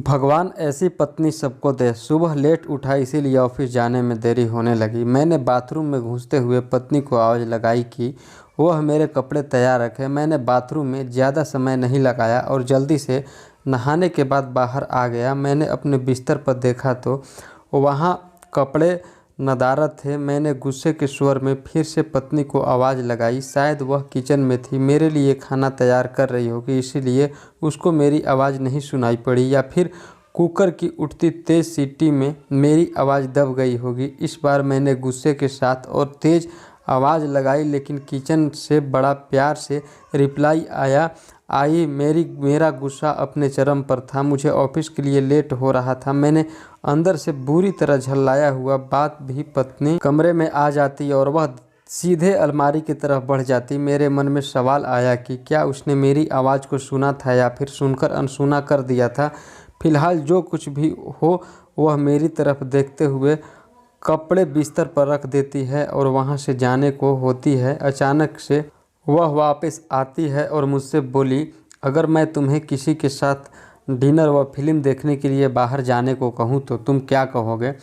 भगवान ऐसी पत्नी सबको दे। सुबह लेट उठा इसीलिए ऑफिस जाने में देरी होने लगी। मैंने बाथरूम में घुसते हुए पत्नी को आवाज़ लगाई कि वह मेरे कपड़े तैयार रखे। मैंने बाथरूम में ज़्यादा समय नहीं लगाया और जल्दी से नहाने के बाद बाहर आ गया। मैंने अपने बिस्तर पर देखा तो वहाँ कपड़े नदारद थे। मैंने गुस्से के स्वर में फिर से पत्नी को आवाज़ लगाई। शायद वह किचन में थी, मेरे लिए खाना तैयार कर रही होगी, इसीलिए उसको मेरी आवाज़ नहीं सुनाई पड़ी, या फिर कुकर की उठती तेज़ सीटी में मेरी आवाज़ दब गई होगी। इस बार मैंने गुस्से के साथ और तेज़ आवाज़ लगाई, लेकिन किचन से बड़ा प्यार से रिप्लाई आई। मेरा गुस्सा अपने चरम पर था। मुझे ऑफिस के लिए लेट हो रहा था। मैंने अंदर से बुरी तरह झल्लाया हुआ बात भी पत्नी कमरे में आ जाती और वह सीधे अलमारी की तरफ बढ़ जाती। मेरे मन में सवाल आया कि क्या उसने मेरी आवाज़ को सुना था या फिर सुनकर अनसुना कर दिया था। फिलहाल जो कुछ भी हो, वह मेरी तरफ देखते हुए कपड़े बिस्तर पर रख देती है और वहाँ से जाने को होती है। अचानक से वह वापस आती है और मुझसे बोली, अगर मैं तुम्हें किसी के साथ डिनर व फिल्म देखने के लिए बाहर जाने को कहूँ तो तुम क्या कहोगे।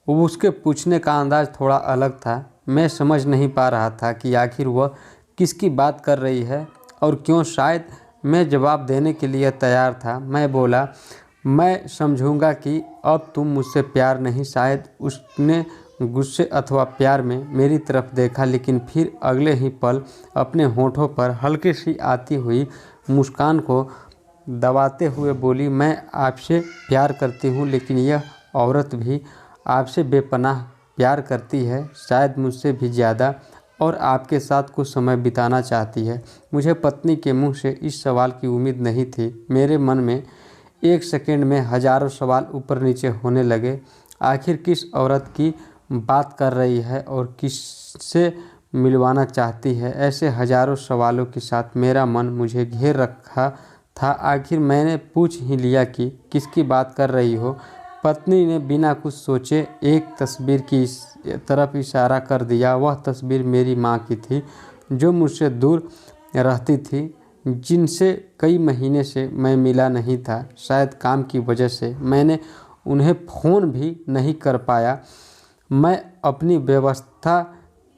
उसके पूछने का अंदाज़ थोड़ा अलग था। मैं समझ नहीं पा रहा था कि आखिर वह किसकी बात कर रही है और क्यों। शायद मैं जवाब देने के लिए तैयार था। मैं बोला, मैं समझूंगा कि अब तुम मुझसे प्यार नहीं। शायद उसने गुस्से अथवा प्यार में मेरी तरफ देखा, लेकिन फिर अगले ही पल अपने होठों पर हल्की सी आती हुई मुस्कान को दबाते हुए बोली, मैं आपसे प्यार करती हूँ, लेकिन यह औरत भी आपसे बेपनाह प्यार करती है, शायद मुझसे भी ज़्यादा, और आपके साथ कुछ समय बिताना चाहती है। मुझे पत्नी के मुंह से इस सवाल की उम्मीद नहीं थी। मेरे मन में एक सेकंड में हजारों सवाल ऊपर नीचे होने लगे। आखिर किस औरत की बात कर रही है और किससे मिलवाना चाहती है। ऐसे हजारों सवालों के साथ मेरा मन मुझे घेर रखा था। आखिर मैंने पूछ ही लिया कि किसकी बात कर रही हो। पत्नी ने बिना कुछ सोचे एक तस्वीर की तरफ इशारा कर दिया। वह तस्वीर मेरी माँ की थी, जो मुझसे दूर रहती थी, जिनसे कई महीने से मैं मिला नहीं था। शायद काम की वजह से मैंने उन्हें फ़ोन भी नहीं कर पाया। मैं अपनी व्यवस्था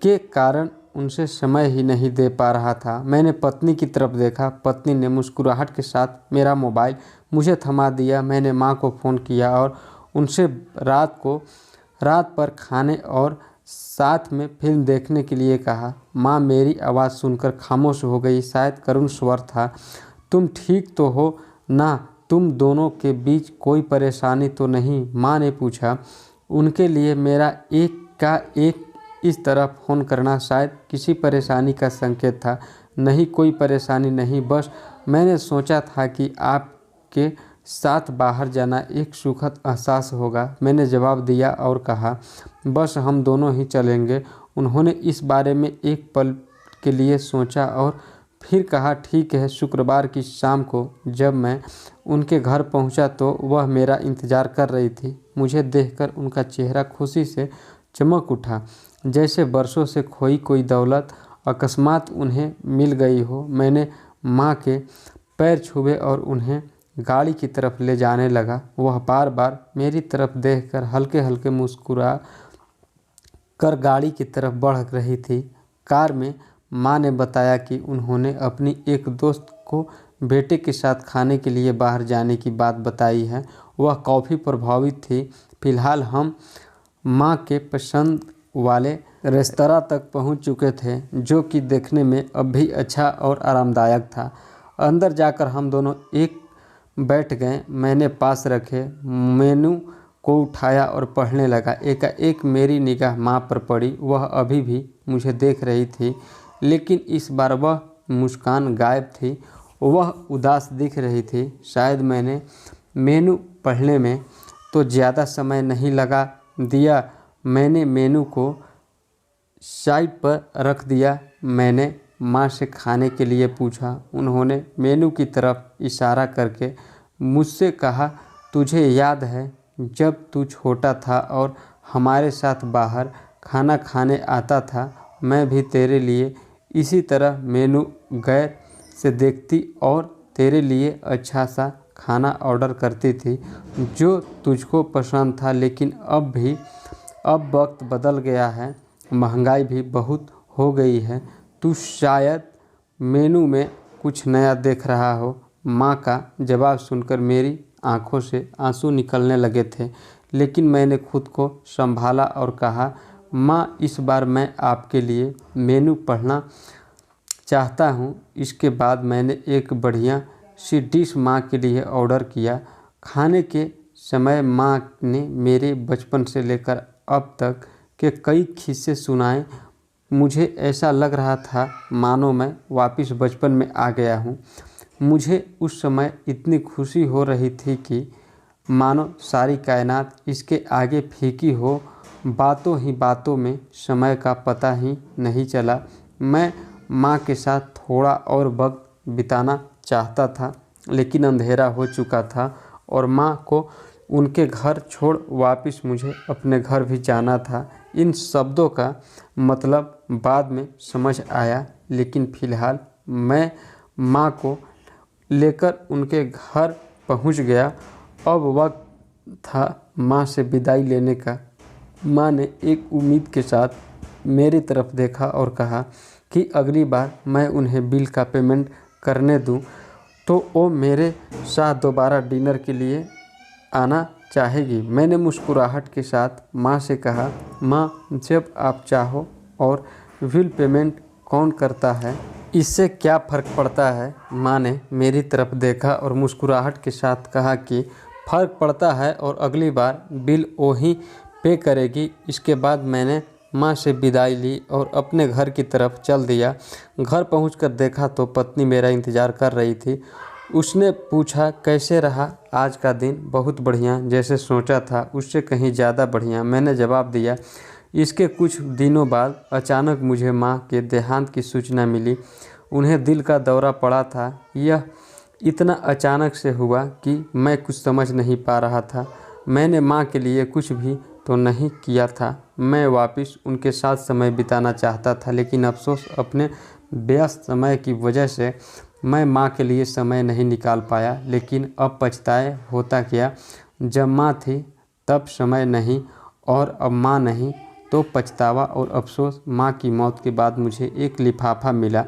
के कारण उनसे समय ही नहीं दे पा रहा था। मैंने पत्नी की तरफ देखा। पत्नी ने मुस्कुराहट के साथ मेरा मोबाइल मुझे थमा दिया। मैंने माँ को फ़ोन किया और उनसे रात पर खाने और साथ में फिल्म देखने के लिए कहा। माँ मेरी आवाज़ सुनकर खामोश हो गई। शायद करुण स्वर था, तुम ठीक तो हो ना? तुम दोनों के बीच कोई परेशानी तो नहीं? माँ ने पूछा। उनके लिए मेरा एक इस तरह फ़ोन करना शायद किसी परेशानी का संकेत था। नहीं, कोई परेशानी नहीं, बस मैंने सोचा था कि आपके साथ बाहर जाना एक सुखद एहसास होगा। मैंने जवाब दिया और कहा, बस हम दोनों ही चलेंगे। उन्होंने इस बारे में एक पल के लिए सोचा और फिर कहा, ठीक है। शुक्रवार की शाम को जब मैं उनके घर पहुंचा तो वह मेरा इंतज़ार कर रही थी। मुझे देखकर उनका चेहरा खुशी से चमक उठा, जैसे बरसों से खोई कोई दौलत अकस्मात उन्हें मिल गई हो। मैंने माँ के पैर छुए और उन्हें गाड़ी की तरफ ले जाने लगा। वह बार बार मेरी तरफ देखकर हल्के हल्के मुस्कुरा कर गाड़ी की तरफ बढ़ रही थी। कार में माँ ने बताया कि उन्होंने अपनी एक दोस्त को बेटे के साथ खाने के लिए बाहर जाने की बात बताई है। वह काफ़ी प्रभावित थी। फिलहाल हम माँ के पसंद वाले रेस्तरां तक पहुँच चुके थे, जो कि देखने में अब भी अच्छा और आरामदायक था। अंदर जाकर हम दोनों एक बैठ गए। मैंने पास रखे मेनू को उठाया और पढ़ने लगा। एकाएक मेरी निगाह माँ पर पड़ी। वह अभी भी मुझे देख रही थी, लेकिन इस बार वह मुस्कान गायब थी। वह उदास दिख रही थी। शायद मैंने मेनू पढ़ने में तो ज़्यादा समय नहीं लगा दिया। मैंने मेनू को साइड पर रख दिया। मैंने माँ से खाने के लिए पूछा। उन्होंने मेनू की तरफ इशारा करके मुझसे कहा, तुझे याद है जब तू छोटा था और हमारे साथ बाहर खाना खाने आता था? मैं भी तेरे लिए इसी तरह मेनू गैर से देखती और तेरे लिए अच्छा सा खाना ऑर्डर करती थी जो तुझको पसंद था, लेकिन अब वक्त बदल गया है, महंगाई भी बहुत हो गई है। तू शायद मेनू में कुछ नया देख रहा हो। माँ का जवाब सुनकर मेरी आंखों से आंसू निकलने लगे थे, लेकिन मैंने खुद को संभाला और कहा, माँ, इस बार मैं आपके लिए मेनू पढ़ना चाहता हूँ। इसके बाद मैंने एक बढ़िया सी डिश माँ के लिए ऑर्डर किया। खाने के समय माँ ने मेरे बचपन से लेकर अब तक के कई किस्से सुनाए। मुझे ऐसा लग रहा था मानो मैं वापस बचपन में आ गया हूँ। मुझे उस समय इतनी खुशी हो रही थी कि मानो सारी कायनात इसके आगे फीकी हो। बातों ही बातों में समय का पता ही नहीं चला। मैं माँ के साथ थोड़ा और वक्त बिताना चाहता था, लेकिन अंधेरा हो चुका था और माँ को उनके घर छोड़ वापस मुझे अपने घर भी जाना था। इन शब्दों का मतलब बाद में समझ आया, लेकिन फ़िलहाल मैं माँ को लेकर उनके घर पहुँच गया। अब वक्त था माँ से विदाई लेने का। माँ ने एक उम्मीद के साथ मेरी तरफ देखा और कहा कि अगली बार मैं उन्हें बिल का पेमेंट करने दूं तो वो मेरे साथ दोबारा डिनर के लिए आना चाहेगी। मैंने मुस्कुराहट के साथ माँ से कहा, माँ, जब आप चाहो। और बिल पेमेंट कौन करता है, इससे क्या फ़र्क पड़ता है? माँ ने मेरी तरफ देखा और मुस्कुराहट के साथ कहा कि फ़र्क पड़ता है और अगली बार बिल वो ही पे करेगी। इसके बाद मैंने माँ से विदाई ली और अपने घर की तरफ चल दिया। घर पहुंचकर देखा तो पत्नी मेरा इंतज़ार कर रही थी। उसने पूछा, कैसे रहा आज का दिन? बहुत बढ़िया, जैसे सोचा था उससे कहीं ज़्यादा बढ़िया, मैंने जवाब दिया। इसके कुछ दिनों बाद अचानक मुझे माँ के देहांत की सूचना मिली। उन्हें दिल का दौरा पड़ा था। यह इतना अचानक से हुआ कि मैं कुछ समझ नहीं पा रहा था। मैंने माँ के लिए कुछ भी तो नहीं किया था। मैं वापस उनके साथ समय बिताना चाहता था, लेकिन अफसोस अपने व्यस्त समय की वजह से मैं माँ के लिए समय नहीं निकाल पाया। लेकिन अब पछताए होता क्या, जब माँ थी तब समय नहीं और अब माँ नहीं तो पछतावा और अफसोस। माँ की मौत के बाद मुझे एक लिफाफा मिला।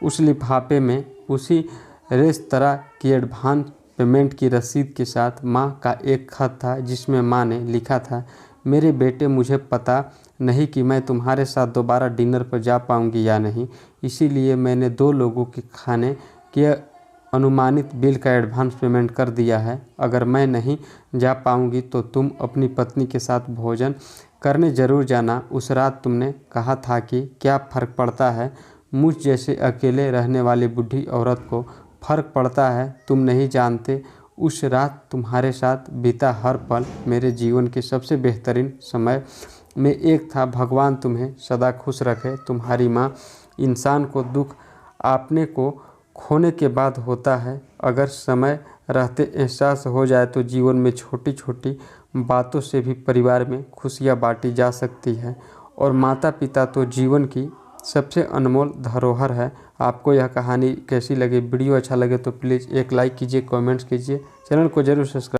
उस लिफाफे में उसी रेस्तरां की एडवांस पेमेंट की रसीद के साथ माँ का एक खत था, जिसमें माँ ने लिखा था, मेरे बेटे, मुझे पता नहीं कि मैं तुम्हारे साथ दोबारा डिनर पर जा पाऊंगी या नहीं, इसीलिए मैंने 2 लोगों के खाने के अनुमानित बिल का एडवांस पेमेंट कर दिया है। अगर मैं नहीं जा पाऊंगी तो तुम अपनी पत्नी के साथ भोजन करने ज़रूर जाना। उस रात तुमने कहा था कि क्या फ़र्क पड़ता है, मुझ जैसे अकेले रहने वाली बूढ़ी औरत को फ़र्क पड़ता है। तुम नहीं जानते, उस रात तुम्हारे साथ बीता हर पल मेरे जीवन के सबसे बेहतरीन समय में एक था। भगवान तुम्हें सदा खुश रखे। तुम्हारी माँ। इंसान को दुख अपने को खोने के बाद होता है। अगर समय रहते एहसास हो जाए तो जीवन में छोटी छोटी बातों से भी परिवार में खुशियाँ बांटी जा सकती है। और माता पिता तो जीवन की सबसे अनमोल धरोहर है। आपको यह कहानी कैसी लगी? वीडियो अच्छा लगे तो प्लीज़ एक लाइक कीजिए, कमेंट्स कीजिए, चैनल को जरूर सब्सक्राइब